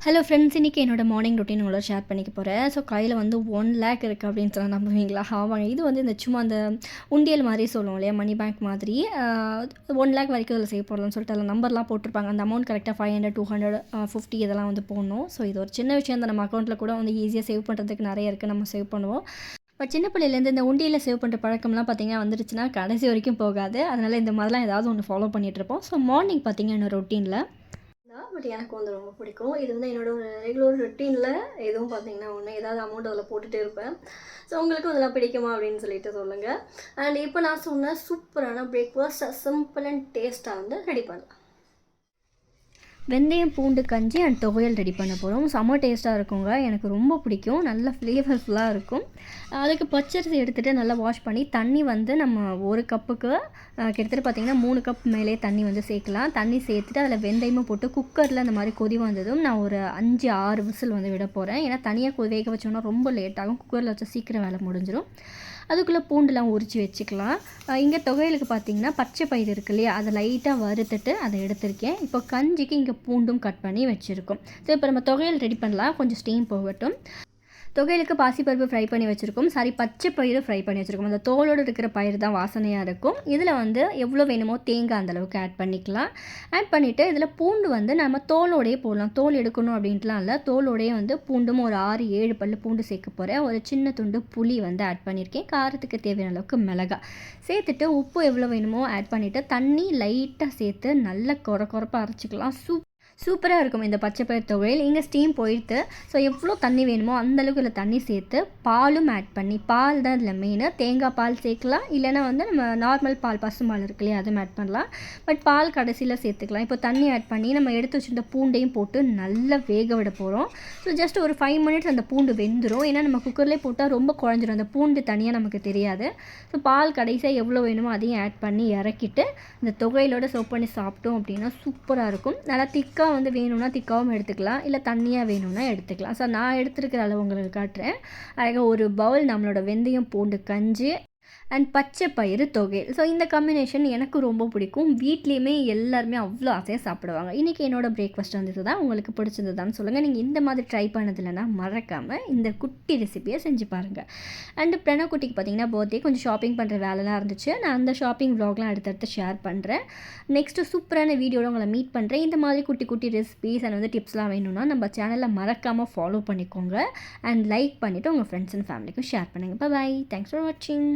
Hello friends, இன்றைக்கி என்னோடய morning routine உங்களோட ஷேர் பண்ணிக்க போகிறேன். ஸோ கையில் வந்து 1 lakh இருக்குது அப்படின்னு சொன்னால் நம்புவீங்களா? ஆமாங்க. இது வந்து இந்த சும்மா அந்த உண்டியல் மாதிரி சொல்லுவோம் இல்லையா, மணி பேங்க் மாதிரி 1 lakh வரைக்கும் அதில் சேவ் பண்ணலாம்னு சொல்லிட்டு அதில் நம்பர்லாம் போட்டிருப்பாங்க. அந்த அமௌண்ட் கரெக்டாக 500, 200, 50 இதெல்லாம் வந்து போடணும். ஸோ இது ஒரு சின்ன விஷயம் தான். நம்ம அக்கௌண்ட்டில் கூட வந்து ஈஸியாக சேவ் பண்ணுறதுக்கு நிறைய இருக்குது, நம்ம சேவ் பண்ணுவோம். பட் சின்ன பிள்ளையிலேருந்து இந்த உண்டியில் சேவ் பண்ணுற பழக்கம்லாம் பார்த்திங்கன்னா வந்துருச்சுன்னா கடைசி வரைக்கும் போகாது. அதனால் இந்த மாதிரிலாம் ஏதாவது ஒன்று ஃபாலோ பண்ணிகிட்ருப்போம். ஸோ மார்னிங் பார்த்திங்கன்னா என்னோட ரொட்டீனில் பட் எனக்கு வந்து ரொம்ப பிடிக்கும். இது வந்து என்னோடய ஒரு ரெகுலர் ரொட்டீனில் எதுவும் பார்த்திங்கன்னா ஒன்று ஏதாவது அமௌண்ட் அதில் போட்டுகிட்டே இருப்பேன். ஸோ உங்களுக்கும் அதெல்லாம் பிடிக்குமா அப்படின்னு சொல்லிட்டு சொல்லுங்கள். அண்ட் இப்போ நான் சொன்ன சூப்பரான பிரேக்ஃபாஸ்ட் சிம்பிள் அண்ட் டேஸ்ட்டாக வந்து ரெடி பண்ணலாம். வெந்தயம் பூண்டு கஞ்சி அண்ட் துவையல் ரெடி பண்ண போகிறோம். செம்ம டேஸ்ட்டாக இருக்குங்க. எனக்கு ரொம்ப பிடிக்கும். நல்ல ஃப்ளேவர்ஃபுல்லாக இருக்கும். அதுக்கு பச்சரிசி எடுத்துகிட்டு நல்லா வாஷ் பண்ணி தண்ணி வந்து நம்ம ஒரு கப்புக்கு கிட்டத்தட்ட பார்த்திங்கன்னா 3 கப் மேலே தண்ணி வந்து சேர்க்கலாம். தண்ணி சேர்த்துட்டு அதில் வெந்தயமும் போட்டு குக்கரில் அந்த மாதிரி கொதி வந்ததும் நான் ஒரு 5-6 விசில் வந்து விட போகிறேன். ஏன்னா தனியாக வேக வச்சோன்னா ரொம்ப லேட் ஆகும். குக்கரில் வச்சா சீக்கிரம் வேலை முடிஞ்சிடும். அதுக்குள்ளே பூண்டுலாம் உரித்து வச்சுக்கலாம். இங்கே துவையலுக்கு பார்த்திங்கன்னா பச்சை பயிறு இருக்கு இல்லையா, அதை லைட்டாக வறுத்துட்டு அதை எடுத்திருக்கேன். இப்போ கஞ்சிக்கு இங்கே பூண்டும் கட் பண்ணி வச்சுருக்கோம். ஸோ இப்போ நம்ம துவையல் ரெடி பண்ணலாம். கொஞ்சம் ஸ்டீம் போகட்டும். தொகையிலுக்கு பாசிப்பருப்பு ஃப்ரை பண்ணி வச்சுருக்கோம். பச்சை பயிறு ஃப்ரை பண்ணி வச்சுருக்கோம். அந்த தோலோடு இருக்கிற பயிர் தான் வாசனையாக இருக்கும். இதில் வந்து எவ்வளோ வேணுமோ தேங்காய் அந்தளவுக்கு ஆட் பண்ணிக்கலாம். ஆட் பண்ணிவிட்டு இதில் பூண்டு வந்து நம்ம தோலோடையே போடலாம். தோல் எடுக்கணும் அப்படின்ட்டுலாம் இல்லை, தோலோடையே வந்து பூண்டும் ஒரு 6-7 பல் பூண்டு சேர்க்க போகிறேன். ஒரு சின்ன துண்டு புளி வந்து ஆட் பண்ணியிருக்கேன். காரத்துக்கு தேவையான அளவுக்கு மிளகாய் சேர்த்துட்டு உப்பு எவ்வளோ வேணுமோ ஆட் பண்ணிவிட்டு தண்ணி லைட்டாக சேர்த்து நல்லா கொரப்பாக அரைச்சிக்கலாம். சூப்பராக இருக்கும் இந்த பச்சை பயிர் துவையல். இங்கே ஸ்டீம் போயிடுத்து. ஸோ எவ்வளோ தண்ணி வேணுமோ அந்தளவுக்கு இதில் தண்ணி சேர்த்து பாலும் ஆட் பண்ணி, பால் தான் இதில் மெயின். தேங்காய் பால் சேர்க்கலாம், இல்லைனா வந்து நம்ம நார்மல் பால் பசும்பால் இருக்கு இல்லையா, அதுவும் ஆட் பண்ணலாம். பட் பால் கடைசியில் சேர்த்துக்கலாம். இப்போ தண்ணி ஆட் பண்ணி நம்ம எடுத்து வச்சுருந்த பூண்டையும் போட்டு நல்லா வேக விட போகிறோம். ஸோ ஜஸ்ட் ஒரு 5 minutes அந்த பூண்டு வெந்துடும். ஏன்னா நம்ம குக்கர்லேயே போட்டால் ரொம்ப குழஞ்சிடும். அந்த பூண்டு தனியாக நமக்கு தெரியாது. ஸோ பால் கடைசியாக எவ்வளோ வேணுமோ அதையும் ஆட் பண்ணி இறக்கிட்டு இந்த துவையலோடு சர்வ் பண்ணி சாப்பிட்டோம் அப்படின்னா சூப்பராக இருக்கும். நல்லா திக்காக வந்து வேணும்னா திக்காவும் எடுத்துக்கலாம், இல்லை தண்ணியாக வேணும்னா எடுத்துக்கலாம். ஸோ நான் எடுத்துருக்கிற அளவு உங்களுக்கு காட்டுறேன். அழகாக ஒரு பவுல் நம்மளோட வெந்தயம் பூண்டு கஞ்சி அண்ட் பச்சை பயிறு தொகையல். ஸோ இந்த காம்பினேஷன் எனக்கு ரொம்ப பிடிக்கும். வீட்லேயுமே எல்லாருமே அவ்வளோ ஆசையாக சாப்பிடுவாங்க. இன்றைக்கி என்னோடய பிரேக்ஃபாஸ்ட் வந்துட்டு தான். உங்களுக்கு பிடிச்சிருந்ததான்னு சொல்லுங்கள். நீங்கள் இந்த மாதிரி ட்ரை பண்ணதில்லைன்னா மறக்காமல் இந்த குட்டி ரெசிபியை செஞ்சு பாருங்கள். அண்டு பிரணவக்குட்டிக்கு பார்த்திங்கன்னா பர்த்டே, கொஞ்சம் ஷாப்பிங் பண்ணுற வேலைலாம் இருந்துச்சு. நான் அந்த ஷாப்பிங் வ்ளாக்லாம் அடுத்தடுத்து ஷேர் பண்ணுறேன். நெக்ஸ்ட்டு சூப்பரான வீடியோவில் உங்களை மீட் பண்ணுறேன். இந்த மாதிரி குட்டி குட்டி ரெசிபிஸ் அண்ட் வந்து டிப்ஸ்லாம் வேணும்னா நம்ம சேனலில் மறக்காமல் ஃபாலோ பண்ணிக்கோங்க. அண்ட் லைக் பண்ணிவிட்டு உங்கள் ஃப்ரெண்ட்ஸ் அண்ட் ஃபேமிலிக்கும் ஷேர் பண்ணுங்கள். பை. தேங்க்ஸ் ஃபார் வாட்சிங்.